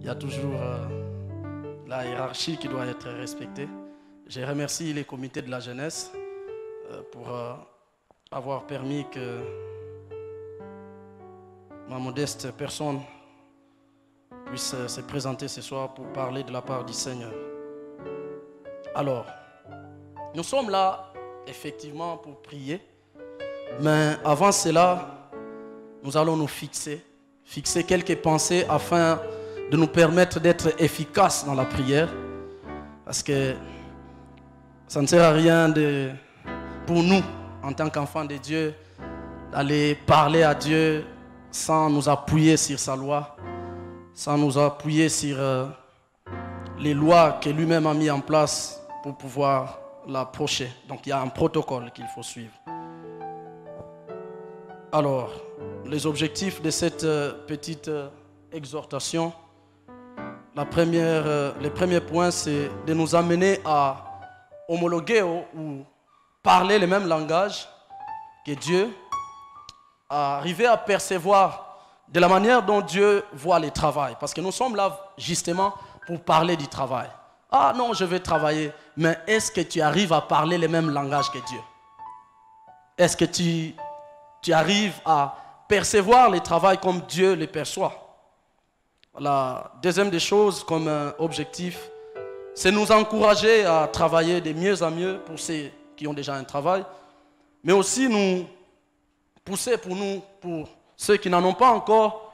il y a toujours la hiérarchie qui doit être respectée. Je remercie les comités de la jeunesse pour avoir permis que ma modeste personne puisse se présenter ce soir pour parler de la part du Seigneur. Alors, nous sommes là effectivement pour prier, mais avant cela, nous allons nous fixer quelques pensées afin de nous permettre d'être efficaces dans la prière, parce que ça ne sert à rien pour nous, en tant qu'enfants de Dieu, d'aller parler à Dieu sans nous appuyer sur sa loi, sans nous appuyer sur les lois que lui-même a mis en place pour pouvoir l'approcher. Donc il y a un protocole qu'il faut suivre. Alors, les objectifs de cette petite exhortation, le premier point, c'est de nous amener à homologuer ou parler le même langage que Dieu, à arriver à percevoir de la manière dont Dieu voit le travail. Parce que nous sommes là justement pour parler du travail. Ah non, je vais travailler, mais est-ce que tu arrives à parler le même langage que Dieu? Est-ce que tu arrives à percevoir le travail comme Dieu le perçoit? La deuxième des choses comme objectif, c'est nous encourager à travailler de mieux en mieux pour ceux qui ont déjà un travail, mais aussi nous pousser pour ceux qui n'en ont pas encore,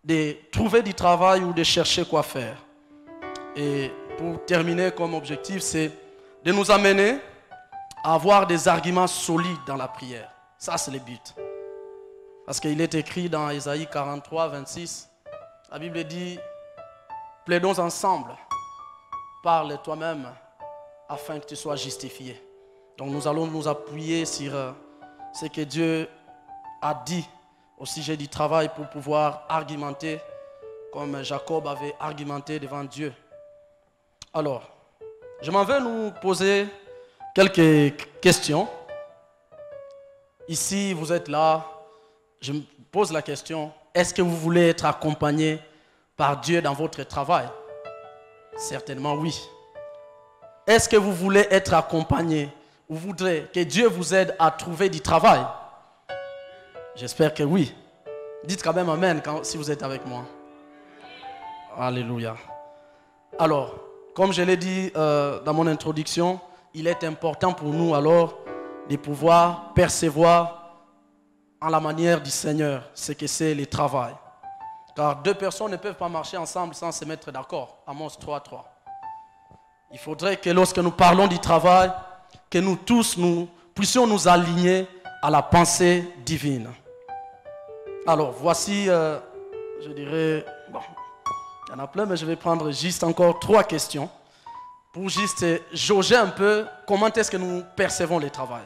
de trouver du travail ou de chercher quoi faire. Et pour terminer comme objectif, c'est de nous amener à avoir des arguments solides dans la prière. Ça, c'est le but. Parce qu'il est écrit dans Ésaïe 43, 26, la Bible dit, plaidons ensemble, parle toi-même afin que tu sois justifié. Donc nous allons nous appuyer sur ce que Dieu a dit au sujet du travail pour pouvoir argumenter comme Jacob avait argumenté devant Dieu. Alors, je m'en vais nous poser quelques questions. Ici, vous êtes là, je me pose la question, est-ce que vous voulez être accompagné par Dieu dans votre travail? Certainement oui. Est-ce que vous voulez être accompagné? Vous voudrez que Dieu vous aide à trouver du travail? J'espère que oui. Dites quand même amen si vous êtes avec moi. Alléluia. Alors, comme je l'ai dit dans mon introduction, il est important pour nous alors de pouvoir percevoir en la manière du Seigneur ce que c'est le travail. Car deux personnes ne peuvent pas marcher ensemble sans se mettre d'accord. Amos 3:3. Il faudrait que lorsque nous parlons du travail, que nous tous nous puissions nous aligner à la pensée divine. Alors voici, je dirais, bon, il y en a plein, mais je vais prendre juste encore 3 questions pour juste jauger un peu comment est-ce que nous percevons le travail.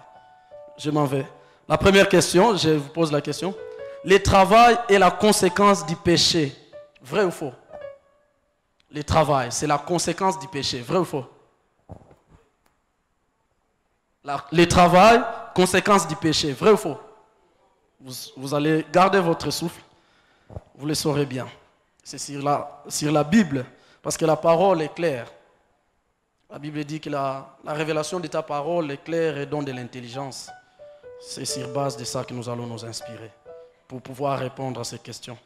Je m'en vais. La première question, je vous pose la question. Le travail est la conséquence du péché. Vrai ou faux? Le travail, c'est la conséquence du péché. Vrai ou faux? Le travail, conséquence du péché. Vrai ou faux? Vous allez garder votre souffle. Vous le saurez bien. C'est sur la Bible. Parce que la parole est claire. La Bible dit que la révélation de ta parole est claire et donne de l'intelligence. C'est sur base de ça que nous allons nous inspirer pour pouvoir répondre à ces questions.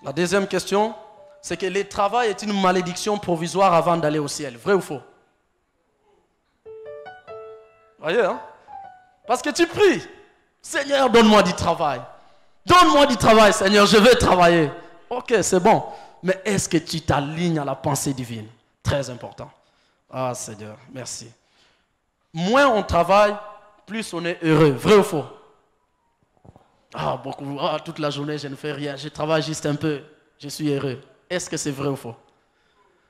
La deuxième question, c'est que le travail est une malédiction provisoire avant d'aller au ciel. Vrai ou faux? Voyez, hein? Parce que tu pries, Seigneur, donne-moi du travail. Donne-moi du travail, Seigneur, je veux travailler. Ok, c'est bon. Mais est-ce que tu t'alignes à la pensée divine? Très important. Ah, Seigneur, merci. Moins on travaille, plus on est heureux. Vrai ou faux? Toute la journée, je ne fais rien. Je travaille juste un peu. Je suis heureux. Est-ce que c'est vrai ou faux?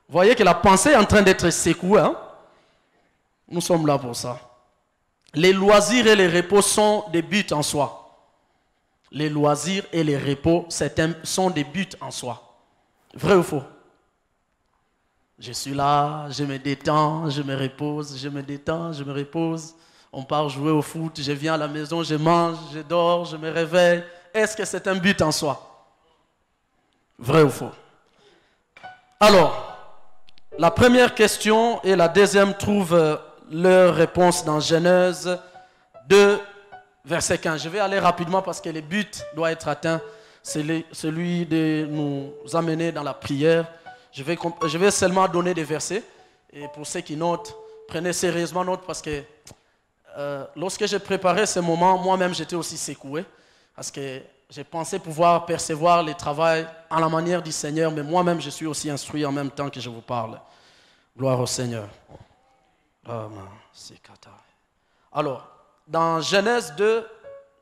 Vous voyez que la pensée est en train d'être secouée. Hein? Nous sommes là pour ça. Les loisirs et les repos sont des buts en soi. Les loisirs et les repos sont des buts en soi. Vrai ou faux? Je suis là, je me détends, je me repose, je me détends, je me repose. On part jouer au foot, je viens à la maison, je mange, je dors, je me réveille. Est-ce que c'est un but en soi? Vrai ou faux? Alors, la première question et la deuxième trouvent leur réponse dans Genèse 2, verset 15. Je vais aller rapidement parce que le but doit être atteint. C'est celui de nous amener dans la prière. Je vais seulement donner des versets. Et pour ceux qui notent, prenez sérieusement note parce que lorsque j'ai préparé ce moment, moi-même j'étais aussi secoué. Parce que j'ai pensé pouvoir percevoir le travail en la manière du Seigneur, mais moi-même je suis aussi instruit en même temps que je vous parle. Gloire au Seigneur. Alors, dans Genèse 2,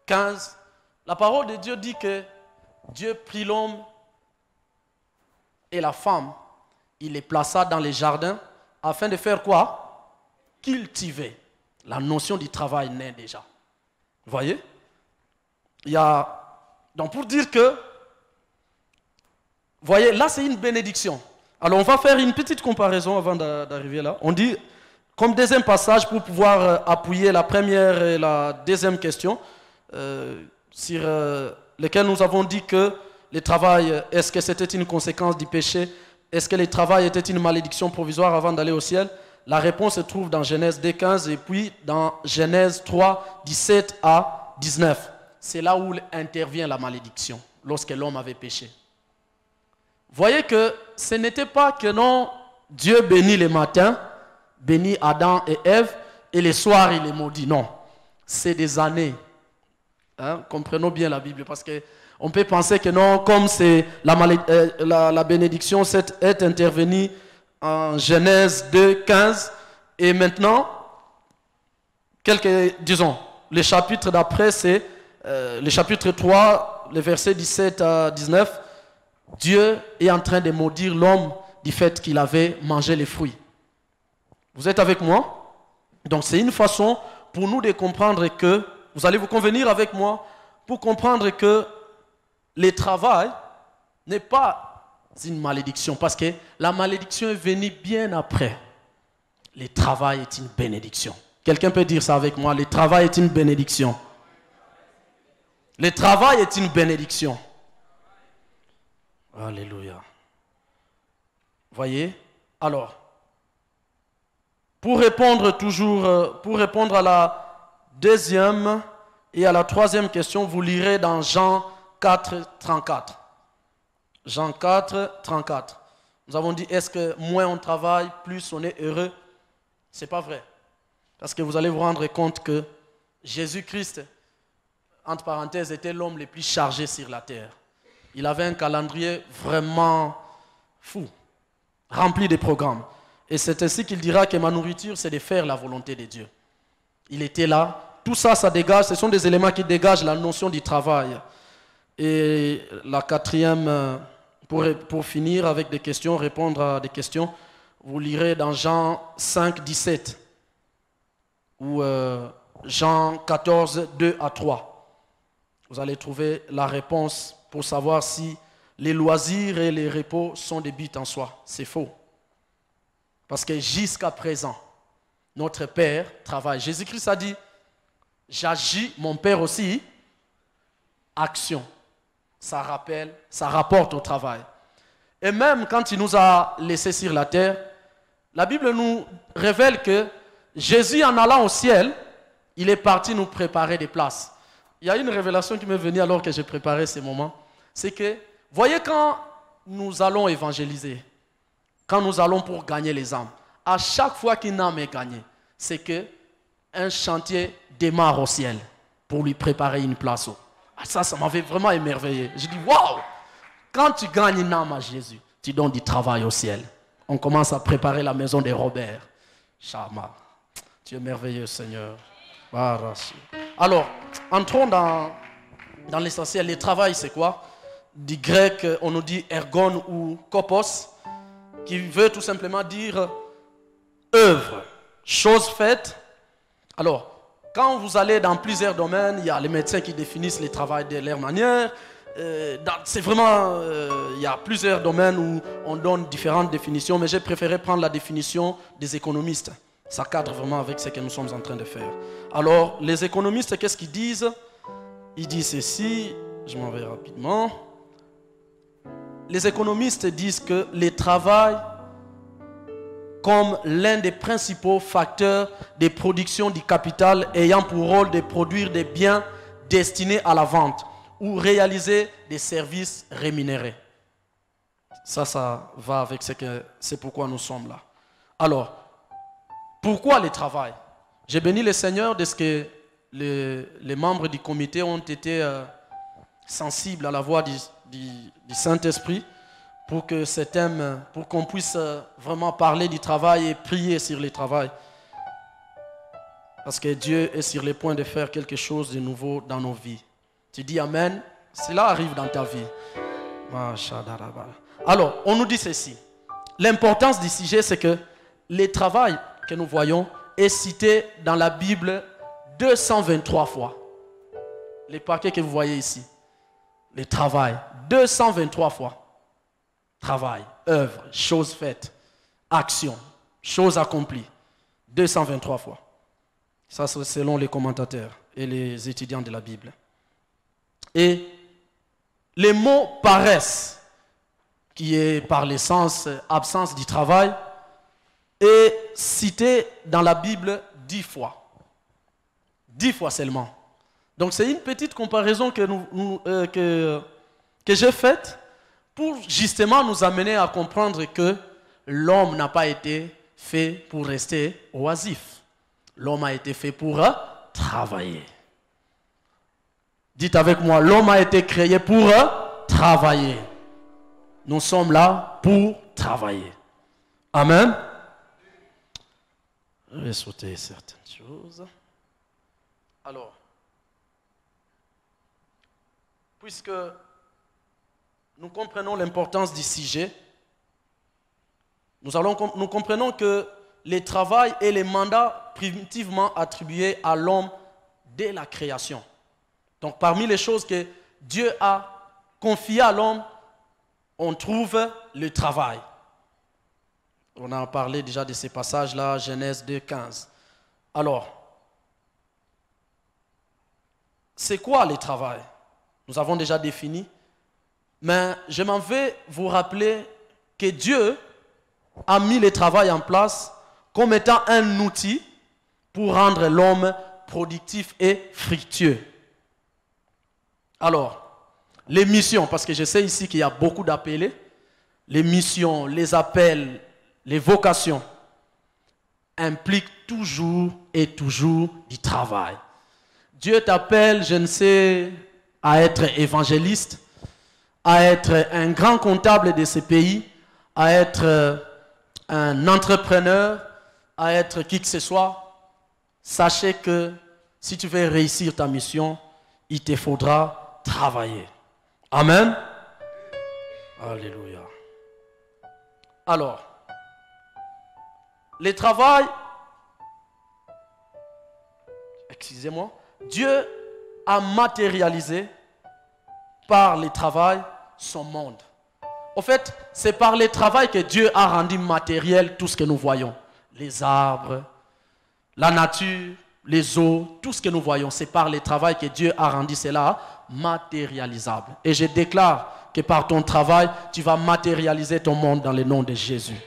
15, la parole de Dieu dit que Dieu prit l'homme et la femme, il les plaça dans les jardins afin de faire quoi? Cultiver. La notion du travail naît déjà. Vous voyez? Donc pour dire que, vous voyez, là c'est une bénédiction. Alors on va faire une petite comparaison avant d'arriver là. On dit, comme deuxième passage pour pouvoir appuyer la première et la deuxième question, sur lesquelles nous avons dit que le travail, est-ce que c'était une conséquence du péché? Est-ce que le travail était une malédiction provisoire avant d'aller au ciel? La réponse se trouve dans Genèse 2:15 et puis dans Genèse 3, 17 à 19. C'est là où intervient la malédiction, lorsque l'homme avait péché. Voyez que ce n'était pas que non, Dieu bénit les matins, bénit Adam et Ève, et les soirs il les maudit. Non, c'est des années. Comprenons bien la Bible, parce qu'on peut penser que non, comme c'est la bénédiction est intervenue en Genèse 2:15, et maintenant, disons, le chapitre d'après, c'est le chapitre 3, les versets 17 à 19, Dieu est en train de maudire l'homme du fait qu'il avait mangé les fruits. Vous êtes avec moi? Donc c'est une façon pour nous de comprendre que, vous allez vous convenir avec moi, pour comprendre que le travail n'est pas une malédiction, parce que la malédiction est venue bien après. Le travail est une bénédiction. Quelqu'un peut dire ça avec moi? Le travail est une bénédiction. Le travail est une bénédiction. Alléluia. Voyez? Alors, pour répondre à la deuxième et à la troisième question, vous lirez dans Jean 4, 34. Jean 4, 34. Nous avons dit, est-ce que moins on travaille, plus on est heureux? Ce n'est pas vrai. Parce que vous allez vous rendre compte que Jésus-Christ, entre parenthèses, était l'homme le plus chargé sur la terre. Il avait un calendrier vraiment fou, rempli de programmes. Et c'est ainsi qu'il dira que ma nourriture, c'est de faire la volonté de Dieu. Il était là. Tout ça, ça dégage. Ce sont des éléments qui dégagent la notion du travail. Et la quatrième, pour finir avec des questions, répondre à des questions, vous lirez dans Jean 5, 17 ou Jean 14, 2 à 3. Vous allez trouver la réponse pour savoir si les loisirs et les repos sont des buts en soi. C'est faux. Parce que jusqu'à présent, notre Père travaille. Jésus-Christ a dit, j'agis, mon Père aussi, action. Ça rappelle, ça rapporte au travail. Et même quand il nous a laissés sur la terre, la Bible nous révèle que Jésus, en allant au ciel, il est parti nous préparer des places. Il y a une révélation qui m'est venue alors que j'ai préparé ces moments. C'est que, voyez, quand nous allons évangéliser, quand nous allons pour gagner les âmes, à chaque fois qu'une âme est gagnée, c'est qu'un chantier démarre au ciel pour lui préparer une place. Ça m'avait vraiment émerveillé. Je dis, waouh! Quand tu gagnes une âme à Jésus, tu donnes du travail au ciel. On commence à préparer la maison de Robert. Shama. Tu es merveilleux, Seigneur. Alors, entrons dans l'essentiel. Le travail, c'est quoi? Du grec, on nous dit ergon ou kopos, qui veut tout simplement dire œuvre, chose faite. Alors, quand vous allez dans plusieurs domaines, il y a les médecins qui définissent le travail de leur manière. C'est vraiment, il y a plusieurs domaines où on donne différentes définitions, mais j'ai préféré prendre la définition des économistes. Ça cadre vraiment avec ce que nous sommes en train de faire. Alors, les économistes, qu'est-ce qu'ils disent? Ils disent ceci, je m'en vais rapidement. les économistes disent que le travail comme l'un des principaux facteurs de production du capital ayant pour rôle de produire des biens destinés à la vente ou réaliser des services rémunérés. Ça va avec ce que c'est pourquoi nous sommes là. Alors, pourquoi le travail? J'ai béni le Seigneur de ce que les membres du comité ont été sensibles à la voix du Saint-Esprit pour que ce thème, pour qu'on puisse vraiment parler du travail et prier sur le travail. Parce que Dieu est sur le point de faire quelque chose de nouveau dans nos vies. Tu dis Amen, cela arrive dans ta vie. Alors, on nous dit ceci. L'importance du sujet, c'est que le travail que nous voyons est cité dans la Bible 223 fois. Les paquets que vous voyez ici. Le travail, 223 fois. Travail, œuvre, chose faite, action, chose accomplie. 223 fois. Ça, c'est selon les commentateurs et les étudiants de la Bible. Et les mots paresse, qui est par l'essence absence du travail, est cité dans la Bible 10 fois. 10 fois seulement. Donc c'est une petite comparaison que j'ai faite pour justement nous amener à comprendre que l'homme n'a pas été fait pour rester oisif. L'homme a été fait pour travailler. Dites avec moi, l'homme a été créé pour travailler. Nous sommes là pour travailler. Amen. Je vais sauter certaines choses. Alors, puisque nous comprenons l'importance du sujet, nous comprenons que le travail est le mandat primitivement attribué à l'homme dès la création. Donc, parmi les choses que Dieu a confiées à l'homme, on trouve le travail. On a parlé déjà de ces passages-là, Genèse 2, 15. Alors, c'est quoi le travail? Nous avons déjà défini. Mais je m'en vais vous rappeler que Dieu a mis le travail en place comme étant un outil pour rendre l'homme productif et fructueux. Alors, les missions, parce que je sais ici qu'il y a beaucoup d'appelés, les missions, les appels, les vocations impliquent toujours et toujours du travail. Dieu t'appelle, je ne sais, à être évangéliste, à être un grand comptable de ce pays, à être un entrepreneur, à être qui que ce soit. Sachez que si tu veux réussir ta mission, il te faudra travailler. Amen. Alléluia. Alors, le travail, excusez-moi, Dieu a matérialisé par le travail son monde. En fait, c'est par le travail que Dieu a rendu matériel tout ce que nous voyons. Les arbres, la nature, les eaux, tout ce que nous voyons. C'est par le travail que Dieu a rendu cela matérialisable. Et je déclare que par ton travail, tu vas matérialiser ton monde dans le nom de Jésus.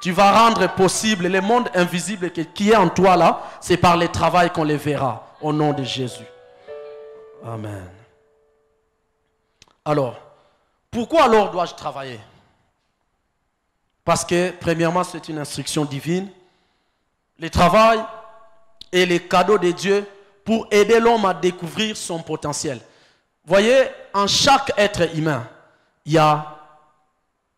Tu vas rendre possible le monde invisible qui est en toi là. C'est par le travail qu'on le verra au nom de Jésus. Amen. Alors, pourquoi alors dois-je travailler? Parce que, premièrement, c'est une instruction divine. Le travail est le cadeau de Dieu pour aider l'homme à découvrir son potentiel. Voyez, en chaque être humain, il y a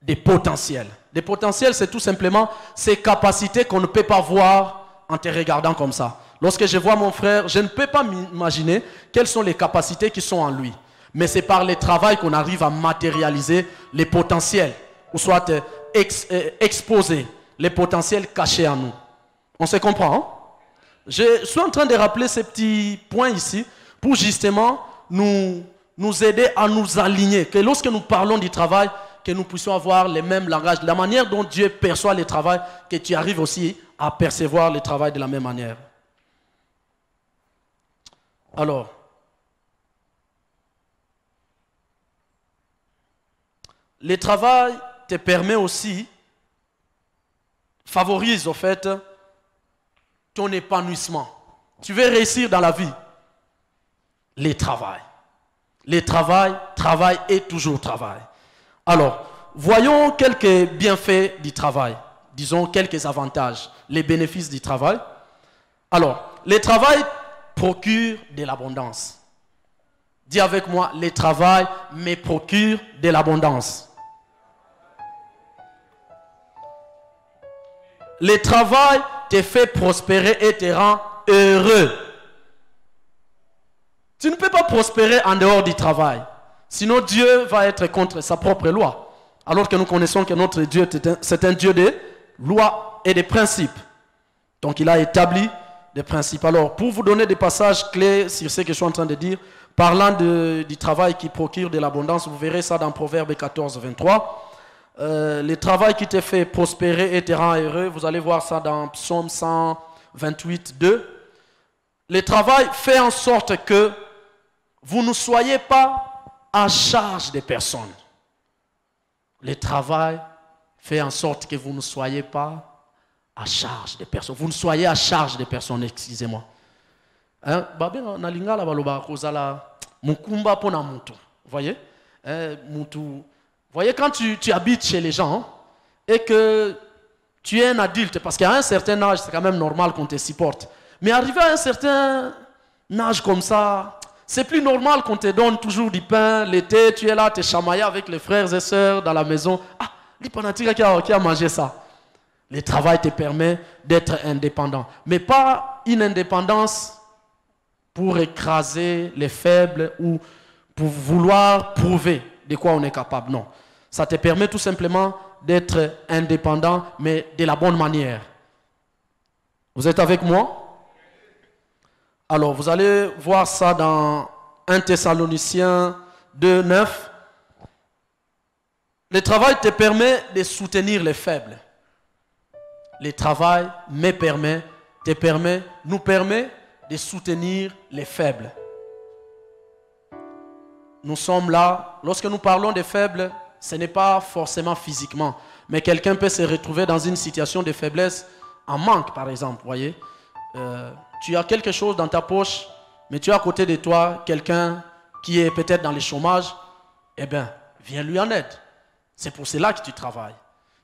des potentiels. Des potentiels, c'est tout simplement ces capacités qu'on ne peut pas voir en te regardant comme ça. Lorsque je vois mon frère, je ne peux pas m'imaginer quelles sont les capacités qui sont en lui. Mais c'est par le travail qu'on arrive à matérialiser les potentiels, ou soit exposer les potentiels cachés en nous. On se comprend, hein? Je suis en train de rappeler ces petits points ici pour justement nous aider à nous aligner. Que lorsque nous parlons du travail, que nous puissions avoir le même langage. La manière dont Dieu perçoit le travail, que tu arrives aussi à percevoir le travail de la même manière. Alors, le travail te permet aussi, favorise au fait ton épanouissement. Tu veux réussir dans la vie, le travail. Le travail et toujours travail. Alors, voyons quelques bienfaits du travail. Disons quelques avantages, les bénéfices du travail. Alors, le travail procure de l'abondance. Dis avec moi, le travail me procure de l'abondance. Le travail te fait prospérer et te rend heureux. Tu ne peux pas prospérer en dehors du travail. Sinon Dieu va être contre sa propre loi. Alors que nous connaissons que notre Dieu, c'est un Dieu de lois et de principes. Donc il a établi des principes. Alors pour vous donner des passages clés sur ce que je suis en train de dire, parlant du travail qui procure de l'abondance, vous verrez ça dans Proverbe 14, 23. Le travail qui te fait prospérer et te rend heureux, vous allez voir ça dans Psaume 128, 2. Le travail fait en sorte que vous ne soyez pas à charge des personnes. Le travail fait en sorte que vous ne soyez pas à charge des personnes. Vous ne soyez à charge des personnes, excusez-moi. Voyez? Voyez, quand tu habites chez les gens et que tu es un adulte, parce qu'à un certain âge, c'est quand même normal qu'on te supporte. Mais arrivé à un certain âge comme ça, c'est plus normal qu'on te donne toujours du pain. L'été, tu es là, tu es chamaillé avec les frères et sœurs dans la maison. Ah, l'hypanatique qui a mangé ça. Le travail te permet d'être indépendant. Mais pas une indépendance pour écraser les faibles ou pour vouloir prouver de quoi on est capable. Non. Ça te permet tout simplement d'être indépendant, mais de la bonne manière. Vous êtes avec moi? Alors, vous allez voir ça dans 1 Thessaloniciens 2, 9. Le travail te permet de soutenir les faibles. Le travail nous permet de soutenir les faibles. Nous sommes là, lorsque nous parlons des faibles, ce n'est pas forcément physiquement, mais quelqu'un peut se retrouver dans une situation de faiblesse, en manque par exemple, voyez. Tu as quelque chose dans ta poche, mais tu as à côté de toi quelqu'un qui est peut-être dans le chômage, eh bien, viens lui en aide. C'est pour cela que tu travailles.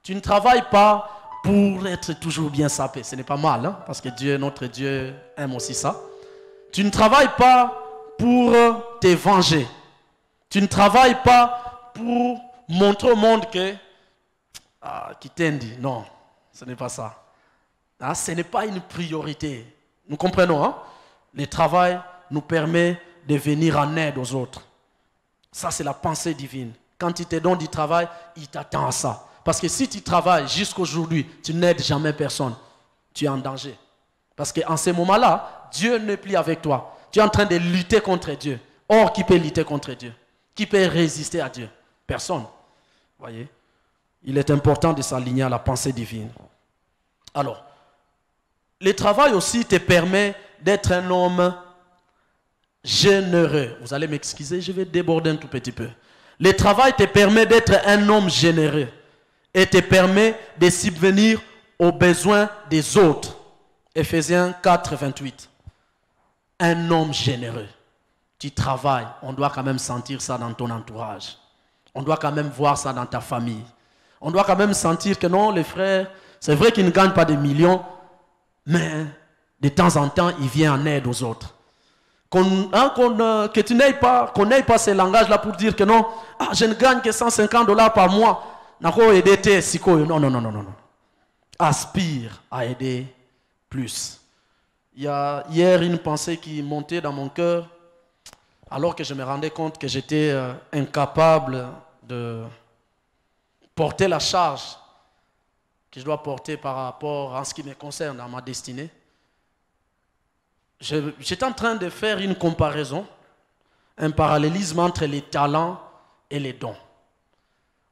Tu ne travailles pas pour être toujours bien sapé. Ce n'est pas mal, hein, parce que Dieu, notre Dieu, aime aussi ça. Tu ne travailles pas pour te venger. Tu ne travailles pas pour montrer au monde que... Ah, qui t'a dit, non, ce n'est pas ça. Ah, ce n'est pas une priorité. Nous comprenons, hein? Le travail nous permet de venir en aide aux autres. Ça, c'est la pensée divine. Quand il te donne du travail, il t'attend à ça. Parce que si tu travailles jusqu'aujourd'hui, tu n'aides jamais personne, tu es en danger. Parce qu'en ce moment-là, Dieu n'est plus avec toi. Tu es en train de lutter contre Dieu. Or, qui peut lutter contre Dieu? Qui peut résister à Dieu? Personne. Voyez? Il est important de s'aligner à la pensée divine. Alors, le travail aussi te permet d'être un homme généreux. Vous allez m'excuser, je vais déborder un tout petit peu. Le travail te permet d'être un homme généreux et te permet de subvenir aux besoins des autres. Ephésiens 4, 28. Un homme généreux. Tu travailles, on doit quand même sentir ça dans ton entourage. On doit quand même voir ça dans ta famille. On doit quand même sentir que non, les frères, c'est vrai qu'ils ne gagnent pas des millions, mais de temps en temps, ils viennent en aide aux autres. Que tu n'aies pas, qu'on n'ait pas ces langages-là pour dire que non, ah, je ne gagne que $150 par mois. Non, non. Aspire à aider plus. Il y a hier une pensée qui montait dans mon cœur, alors que je me rendais compte que j'étais incapable de porter la charge que je dois porter par rapport à ce qui me concerne, à ma destinée. J'étais en train de faire une comparaison, un parallélisme entre les talents et les dons.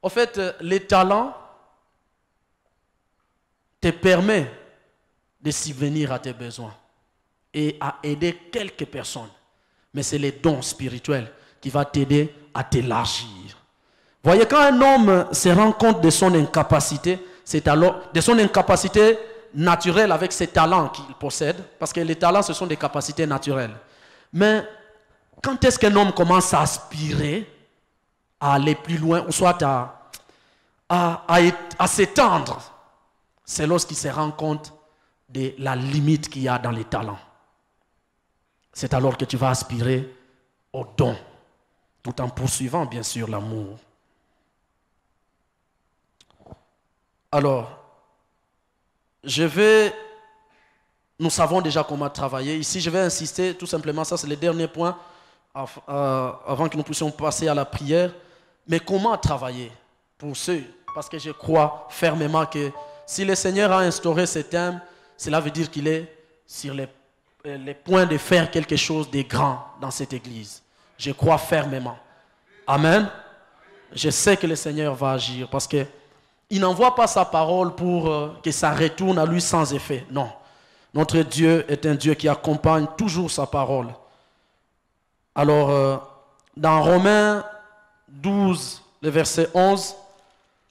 En fait, les talents te permettent de subvenir à tes besoins et à aider quelques personnes. Mais c'est les dons spirituels qui vont t'aider à t'élargir. Voyez, quand un homme se rend compte de son incapacité, c'est alors de son incapacité naturelle avec ses talents qu'il possède, parce que les talents, ce sont des capacités naturelles. Mais quand est-ce qu'un homme commence à aspirer à aller plus loin, ou soit à s'étendre? C'est lorsqu'il se rend compte de la limite qu'il y a dans les talents. C'est alors que tu vas aspirer au don, tout en poursuivant bien sûr l'amour. Alors, nous savons déjà comment travailler. Ici, je vais insister tout simplement, ça c'est le dernier point, avant que nous puissions passer à la prière. Mais comment travailler pour ceux? Parce que je crois fermement que si le Seigneur a instauré ce thème, cela veut dire qu'il est sur les points de faire quelque chose de grand dans cette église. Je crois fermement. Amen. Je sais que le Seigneur va agir parce qu'il n'envoie pas sa parole pour que ça retourne à lui sans effet. Non. Notre Dieu est un Dieu qui accompagne toujours sa parole. Alors, dans Romains 12, le verset 11,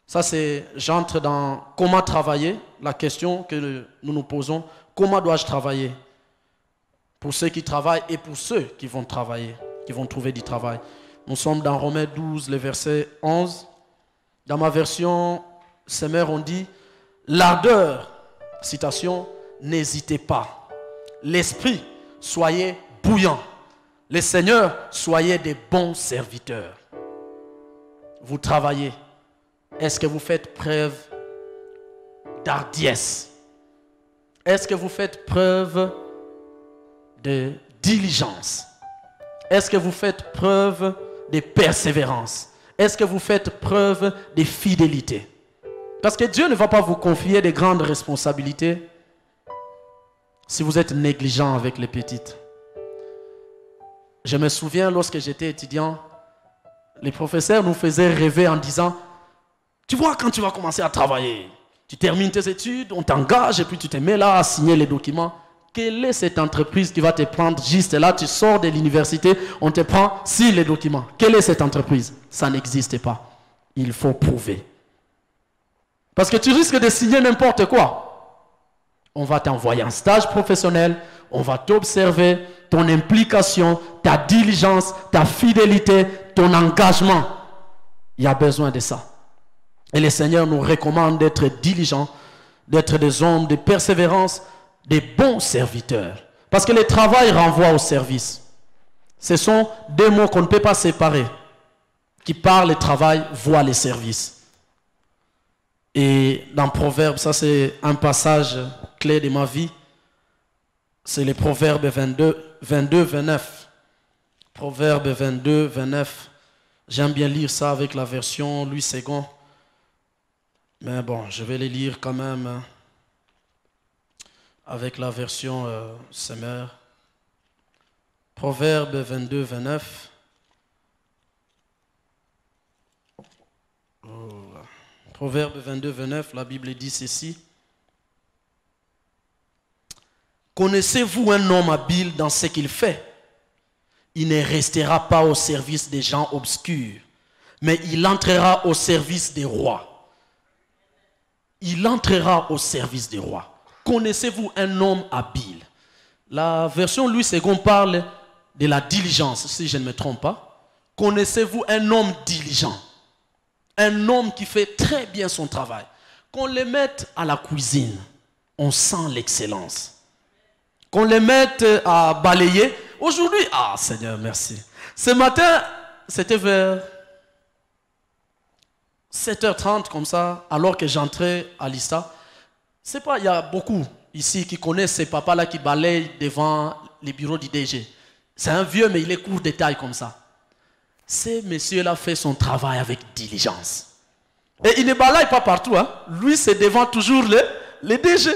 ça c'est, j'entre dans comment travailler, la question que nous nous posons, comment dois-je travailler? Pour ceux qui travaillent et pour ceux qui vont travailler, qui vont trouver du travail. Nous sommes dans Romains 12, le verset 11. Dans ma version Semeur, on dit, l'ardeur, citation, n'hésitez pas. L'esprit, soyez bouillant. Les seigneurs, soyez des bons serviteurs. Vous travaillez. Est-ce que vous faites preuve d'hardiesse? Est-ce que vous faites preuve de diligence? Est-ce que vous faites preuve de persévérance? Est-ce que vous faites preuve de fidélité? Parce que Dieu ne va pas vous confier de grandes responsabilités si vous êtes négligent avec les petites. Je me souviens lorsque j'étais étudiant, les professeurs nous faisaient rêver en disant, tu vois quand tu vas commencer à travailler, tu termines tes études, on t'engage et puis tu te mets là à signer les documents. Quelle est cette entreprise qui va te prendre juste là, tu sors de l'université, on te prend, signe les documents. Quelle est cette entreprise? Ça n'existe pas. Il faut prouver. Parce que tu risques de signer n'importe quoi. On va t'envoyer en stage professionnel, on va t'observer, ton implication, ta diligence, ta fidélité, ton engagement. Il y a besoin de ça. Et le Seigneur nous recommande d'être diligents, d'être des hommes de persévérance, des bons serviteurs. Parce que le travail renvoie au service. Ce sont deux mots qu'on ne peut pas séparer. Qui parle le travail, voit le service. Et dans Proverbe, ça c'est un passage clé de ma vie. C'est le Proverbe 22, 29. Proverbe 22, 29. J'aime bien lire ça avec la version Louis II. Mais bon, je vais les lire quand même avec la version Semeur. Proverbe 22, 29. Proverbe 22, 29, la Bible dit ceci. Connaissez-vous un homme habile dans ce qu'il fait? Il ne restera pas au service des gens obscurs, mais il entrera au service des rois. Il entrera au service des rois. Connaissez-vous un homme habile? La version Louis II parle de la diligence, si je ne me trompe pas. Connaissez-vous un homme diligent? Un homme qui fait très bien son travail. Qu'on le mette à la cuisine, on sent l'excellence. Qu'on le mette à balayer. Aujourd'hui, ah Seigneur, merci. Ce matin, c'était vers 7h30 comme ça, alors que j'entrais à l'ISTA. C'est pas, il y a beaucoup ici qui connaissent ces papas-là qui balayent devant les bureaux du DG. C'est un vieux, mais il est court détail comme ça. Ce monsieur-là fait son travail avec diligence. Et il ne balaye pas partout. Hein. Lui, c'est devant toujours les DG.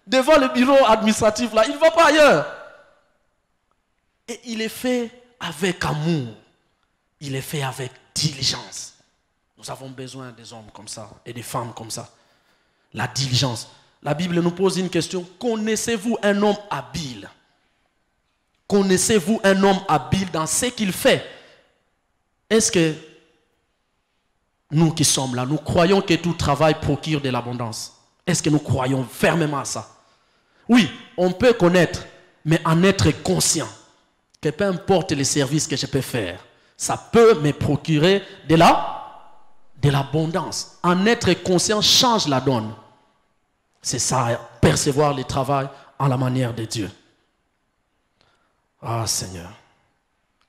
Devant le bureau administratif, là, il ne va pas ailleurs. Et il est fait avec amour. Il est fait avec diligence. Nous avons besoin des hommes comme ça et des femmes comme ça. La diligence. La Bible nous pose une question. Connaissez-vous un homme habile? Connaissez-vous un homme habile dans ce qu'il fait? Est-ce que nous qui sommes là, nous croyons que tout travail procure de l'abondance? Est-ce que nous croyons fermement à ça? Oui, on peut connaître, mais en être conscient que peu importe les services que je peux faire, ça peut me procurer de l'abondance. En être conscient change la donne. C'est ça, percevoir le travail en la manière de Dieu. Ah Seigneur.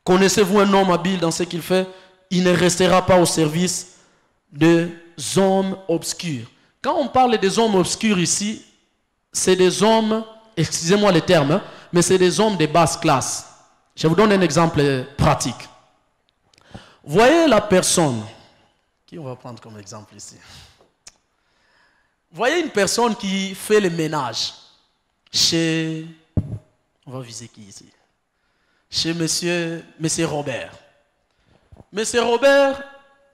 Connaissez-vous un homme habile dans ce qu'il fait? Il ne restera pas au service des hommes obscurs. Quand on parle des hommes obscurs ici, c'est des hommes, excusez-moi le terme, hein, mais c'est des hommes de basse classe. Je vous donne un exemple pratique. Voyez la personne, qui on va prendre comme exemple ici? Voyez une personne qui fait le ménage chez, on va viser qui ici? Chez monsieur Robert. Monsieur Robert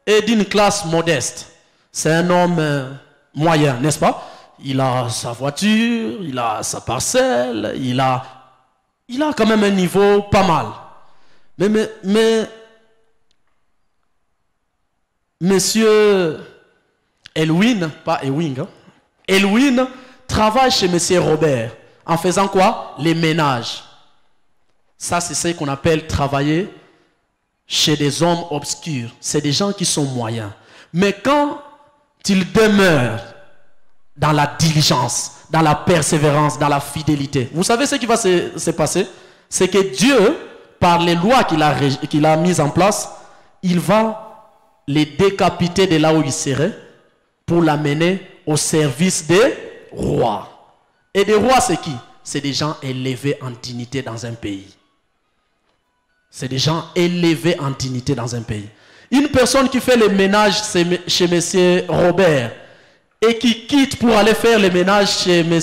est d'une classe modeste. C'est un homme moyen, n'est-ce pas? Il a sa voiture, il a sa parcelle, il a quand même un niveau pas mal. Mais monsieur Elwin, pas Ewing, hein? Elwin travaille chez monsieur Robert en faisant quoi? Les ménages. Ça, c'est ce qu'on appelle travailler chez des hommes obscurs. C'est des gens qui sont moyens. Mais quand ils demeurent dans la diligence, dans la persévérance, dans la fidélité, vous savez ce qui va se passer? C'est que Dieu, par les lois qu'il a mises en place, il va les décapiter de là où ils seraient pour l'amener au service des rois. Et des rois, c'est qui? C'est des gens élevés en dignité dans un pays. C'est des gens élevés en dignité dans un pays. Une personne qui fait le ménage chez M. Robert et qui quitte pour aller faire le ménage chez M.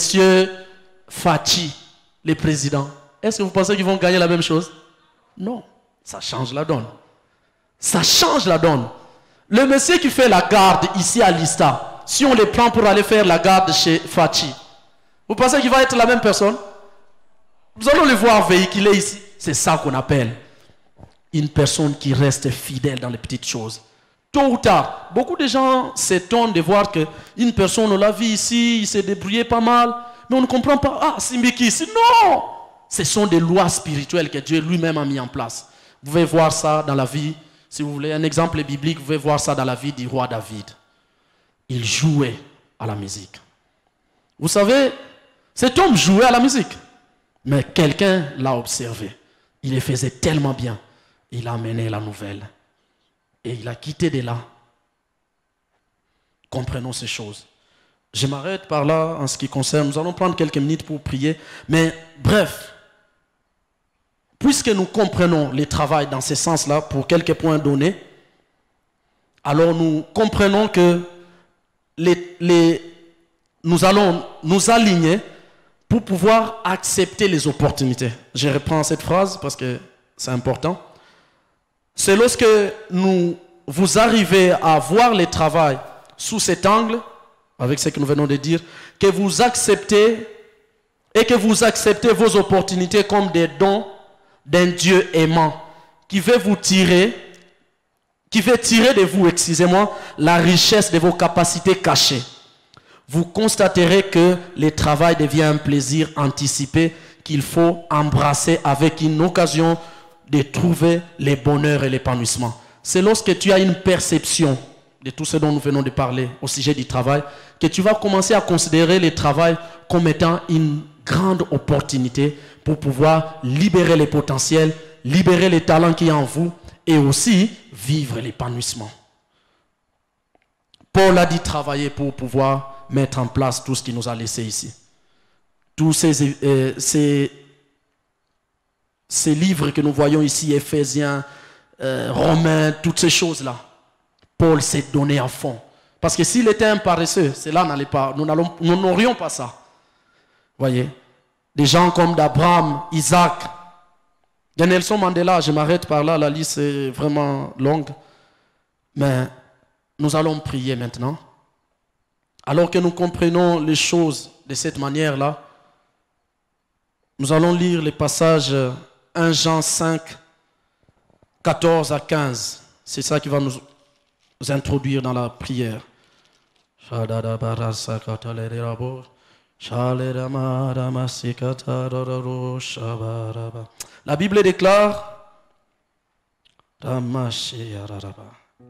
Fachi, le président, est-ce que vous pensez qu'ils vont gagner la même chose? Non, ça change la donne. Ça change la donne. Le monsieur qui fait la garde ici à Lista, si on le prend pour aller faire la garde chez Fachi, vous pensez qu'il va être la même personne? Nous allons le voir véhiculer ici. C'est ça qu'on appelle une personne qui reste fidèle dans les petites choses. Tôt ou tard, beaucoup de gens s'étonnent de voir qu'une personne, on l'a vu ici, il s'est débrouillé pas mal, mais on ne comprend pas. Ah, Simbiki ici, non! Ce sont des lois spirituelles que Dieu lui-même a mis en place. Vous pouvez voir ça dans la vie, si vous voulez un exemple biblique, vous pouvez voir ça dans la vie du roi David. Il jouait à la musique. Vous savez, cet homme jouait à la musique, mais quelqu'un l'a observé. Il le faisait tellement bien. Il a amené la nouvelle. Et il a quitté de là. Comprenons ces choses. Je m'arrête par là en ce qui concerne. Nous allons prendre quelques minutes pour prier. Mais bref, puisque nous comprenons le travail dans ce sens-là, pour quelques points donnés, alors nous comprenons que nous allons nous aligner pour pouvoir accepter les opportunités. Je reprends cette phrase parce que c'est important. C'est lorsque vous arrivez à voir le travail sous cet angle, avec ce que nous venons de dire, que vous acceptez et que vous acceptez vos opportunités comme des dons d'un Dieu aimant qui veut tirer de vous, excusez-moi, la richesse de vos capacités cachées. Vous constaterez que le travail devient un plaisir anticipé qu'il faut embrasser avec une occasion de trouver le bonheur et l'épanouissement. C'est lorsque tu as une perception de tout ce dont nous venons de parler au sujet du travail que tu vas commencer à considérer le travail comme étant une grande opportunité pour pouvoir libérer les potentiels, libérer les talents qui y a en vous et aussi vivre l'épanouissement. Paul a dit travailler pour pouvoir mettre en place tout ce qu'il nous a laissé ici. Tous ces livres que nous voyons ici, Éphésiens, Romains, toutes ces choses-là, Paul s'est donné à fond. Parce que s'il était un paresseux, cela n'allait pas, nous n'aurions pas ça. Voyez, des gens comme d'Abraham, Isaac, de Nelson Mandela, je m'arrête par là, la liste est vraiment longue. Mais nous allons prier maintenant. Alors que nous comprenons les choses de cette manière-là, nous allons lire les passages 1 Jean 5, 14 à 15. C'est ça qui va nous introduire dans la prière. La Bible déclare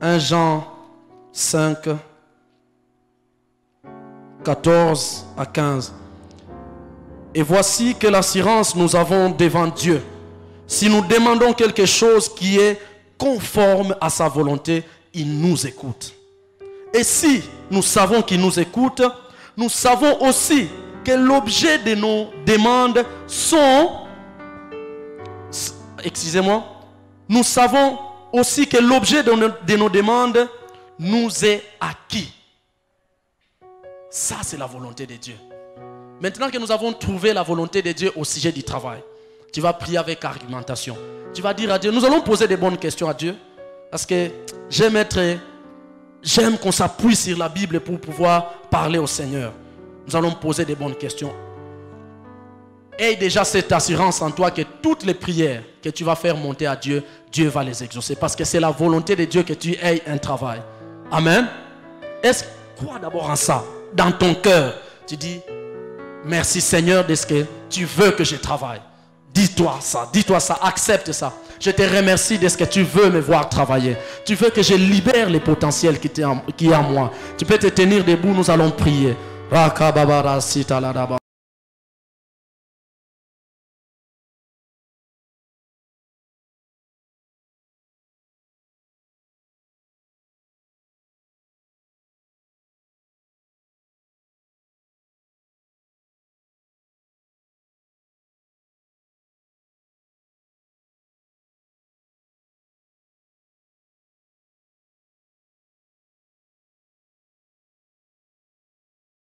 1 Jean 5, 14 à 15. Et voici quelle assurance nous avons devant Dieu. Si nous demandons quelque chose qui est conforme à sa volonté, il nous écoute. Et si nous savons qu'il nous écoute, nous savons aussi que l'objet de nos demandes nous savons aussi que l'objet de nos demandes nous est acquis. Ça, c'est la volonté de Dieu. Maintenant que nous avons trouvé la volonté de Dieu au sujet du travail, tu vas prier avec argumentation. Tu vas dire à Dieu, nous allons poser des bonnes questions à Dieu. Parce que j'aime qu'on s'appuie sur la Bible pour pouvoir parler au Seigneur. Nous allons poser des bonnes questions. Aie déjà cette assurance en toi que toutes les prières que tu vas faire monter à Dieu, Dieu va les exaucer. Parce que c'est la volonté de Dieu que tu aies un travail. Amen. Est-ce crois d'abord en ça? Dans ton cœur, tu dis, merci Seigneur de ce que tu veux que je travaille. Dis-toi ça, accepte ça. Je te remercie de ce que tu veux me voir travailler. Tu veux que je libère les potentiels qui est en moi. Tu peux te tenir debout, nous allons prier.